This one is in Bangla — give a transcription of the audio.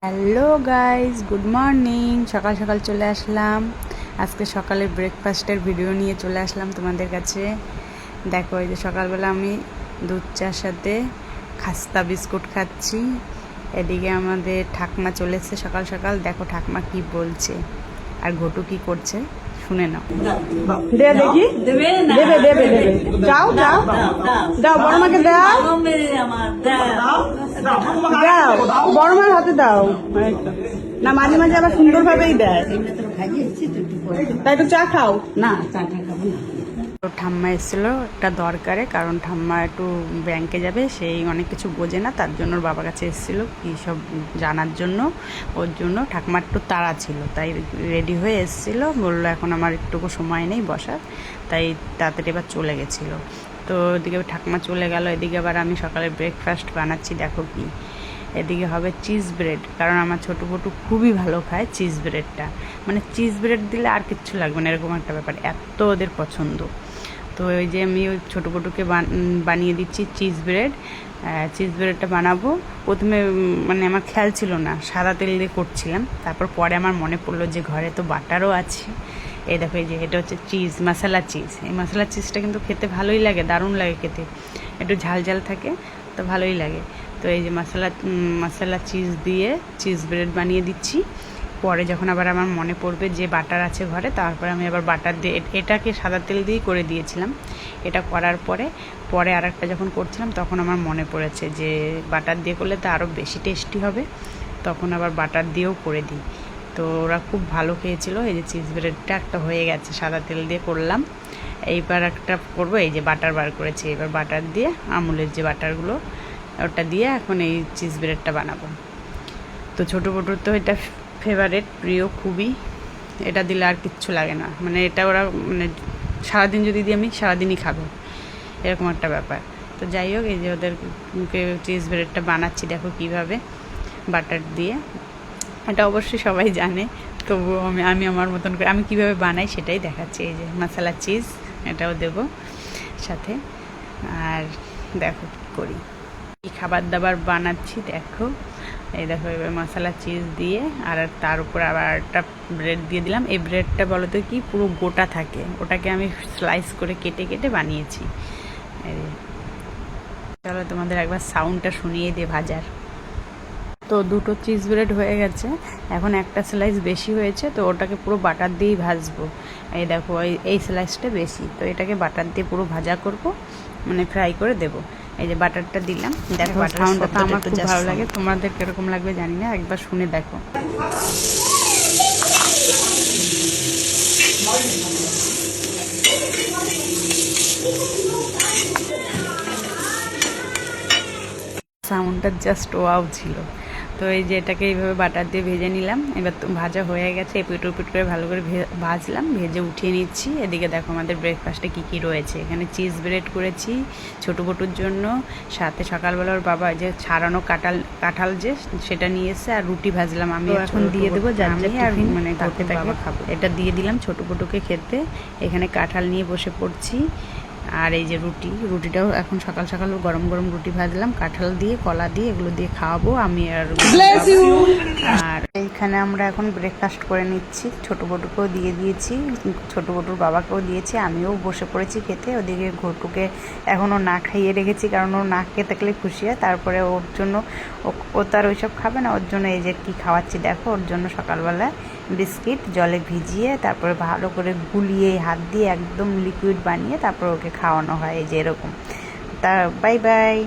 Hello guys, good morning. সকাল সকাল চলে আসলাম। আজকে সকালে ব্রেকফাস্টের ভিডিও নিয়ে চলে আসলাম তোমাদের কাছে। দেখো, এই যে সকালবেলা আমি দুধ চার সাথে খাস্তা বিস্কুট খাচ্ছি। এদিকে আমাদের ঠাকমা চলেছে সকাল সকাল। দেখো ঠাকমা কি বলছে আর ঘটু কি করছে, শুনে নাও। দে দেখি, দেবে দেবে দেবে যাও যাও দাও, বড় মাকে দাও, দাও বড় মার হাতে দাও। না, মাঝে মাঝে আবার সুন্দরভাবেই দেয়। তাই একটু চা খাও। না, চা খাবো না। তো ঠাম্মা এসেছিলো একটা দরকারে, কারণ ঠাম্মা একটু ব্যাংকে যাবে, সেই অনেক কিছু বোঝে না, তার জন্য ওর বাবার কাছে এসেছিলো কী সব জানার জন্য। ওর জন্য ঠাকুমা একটু তাড়া ছিল, তাই রেডি হয়ে এসেছিলো। বললো এখন আমার একটুকু সময় নেই বসার, তাই তাড়াতাড়ি এবার চলে গেছিলো। তো এদিকে ঠাকুমা চলে গেল। এদিকে আবার আমি সকালে ব্রেকফাস্ট বানাচ্ছি। দেখো কি, এদিকে হবে চিজ ব্রেড, কারণ আমার ছোটো ফটু খুবই ভালো খায় চিজ ব্রেডটা। মানে চিজ ব্রেড দিলে আর কিচ্ছু লাগবে না, এরকম একটা ব্যাপার, এত ওদের পছন্দ। তো ওই যে আমি ওই ছোটো ফটুকে বানিয়ে দিচ্ছি চিজ ব্রেড। চিজ ব্রেডটা বানাবো। প্রথমে মানে আমার খেয়াল ছিল না, সাদা তেল দিয়ে করছিলাম। তারপর পরে আমার মনে পড়লো যে ঘরে তো বাটারও আছে। এই দেখো, এই যে এটা হচ্ছে চিজ, মশলা চিজ। এই মশলা চিজটা কিন্তু খেতে ভালোই লাগে, দারুণ লাগে খেতে, একটু ঝাল ঝাল থাকে, তো ভালোই লাগে। তো এই যে মশলা চিজ দিয়ে চিজ ব্রেড বানিয়ে দিচ্ছি। পরে যখন আবার আমার মনে পড়বে যে বাটার আছে ঘরে, তারপরে আমি আবার বাটার দিয়ে, এটাকে সাদা তেল দিয়েই করে দিয়েছিলাম। এটা করার পরে আর একটা যখন করছিলাম, তখন আমার মনে পড়েছে যে বাটার দিয়ে করলে তো আরও বেশি টেস্টি হবে, তখন আবার বাটার দিয়েও করে দিই। তো ওরা খুব ভালো খেয়েছিল। এই যে চিজ ব্রেডটা একটা হয়ে গেছে, সাদা তেল দিয়ে করলাম। এইবার একটা করবো, এই যে বাটার বার করেছি, এবার বাটার দিয়ে আমুলের যে বাটারগুলো, ওটা দিয়ে এখন এই চিজ ব্রেডটা বানাবো। তো ছোটো বটুর তো এটা ফেভারেট, প্রিয় খুবই। এটা দিলে আর কিচ্ছু লাগে না, মানে এটা ওরা মানে সারাদিন যদি দিই আমি, সারাদিনই খাবে, এরকম একটা ব্যাপার। তো যাই হোক, এই যে ওদেরকে চিজ ব্রেডটা বানাচ্ছি, দেখো কিভাবে বাটার দিয়ে। এটা অবশ্যই সবাই জানে, তবুও আমি আমার মতন করে আমি কীভাবে বানাই সেটাই দেখাচ্ছি। এই যে মশলা চিজ, এটাও দেবো সাথে। আর দেখো কী করি, কী খাবার দাবার বানাচ্ছি দেখো। এই দেখো, এবার মশলা চিজ দিয়ে আর তার উপর আবার একটা ব্রেড দিয়ে দিলাম। এই ব্রেডটা বলো তো কি পুরো গোটা থাকে, ওটাকে আমি স্লাইস করে কেটে কেটে বানিয়েছি। চলো তোমাদের একবার সাউন্ডটা শুনিয়ে দিয়ে ভাজার। তো দুটো চিজ ব্রেড হয়ে গেছে, এখন একটা স্লাইস বেশি হয়েছে, তো ওটাকে পুরো বাটার দিয়েই ভাজবো। এই দেখো, এই স্লাইসটা বেশি, তো এটাকে বাটার দিয়ে পুরো ভাজা করব, মানে ফ্রাই করে দেবো। এই যে বাটারটা দিলাম, দেখো সাউন্ডটা তো আমার খুব ভালো লাগে, তোমাদের কিরকম লাগবে জানি না, একবার শুনে দেখো। সাউন্ডটা জাস্ট ওয়াও ছিল। তো এই যে এটাকে এইভাবে বাটার দিয়ে ভেজে নিলাম। এবার তো ভাজা হয়ে গেছে, এপিট ওপিট করে ভালো করে ভাজলাম, ভেজে উঠিয়ে নিচ্ছি। এদিকে দেখো আমাদের ব্রেকফাস্টে কী কী রয়েছে। এখানে চিজ ব্রেড করেছি ছোটো বটুর জন্য, সাথে সকালবেলা ওর বাবা যে ছাড়ানো কাঁঠাল যে সেটা নিয়ে এসে, আর রুটি ভাজলাম আমি। এখন দিয়ে দেবো জানি, আর মানে ঘটে বাবা খাবো, এটা দিয়ে দিলাম ছোটো বটুকে খেতে। এখানে কাঁঠাল নিয়ে বসে পড়ছি। আর এই যে রুটিটাও এখন সকাল সকাল গরম গরম রুটি ভাজলাম, কাঁঠাল দিয়ে, কলা দিয়ে, এগুলো দিয়ে খাওয়াবো আমি আর। আর এইখানে আমরা এখন ব্রেকফাস্ট করে নিচ্ছি, ছোটো বটুকেও দিয়ে দিয়েছি, ছোটো বটুর বাবাকেও দিয়েছি, আমিও বসে পড়েছি খেতে। ওদিকে ঘটুকে এখনও না খাইয়ে রেখেছি, কারণ ও না খেয়ে থাকলে খুশি হয়। তারপরে ওর জন্য, ও তো আর ওইসব খাবে না, ওর জন্য এই যে কী খাওয়াচ্ছি দেখো। ওর জন্য সকালবেলায় বিস্কিট জলে ভিজিয়ে, তারপরে ভালো করে গুলিয়ে হাত দিয়ে একদম লিকুইড বানিয়ে তারপর ওকে খাওয়ানো হয়, এই যে এরকম। তা বাই বাই।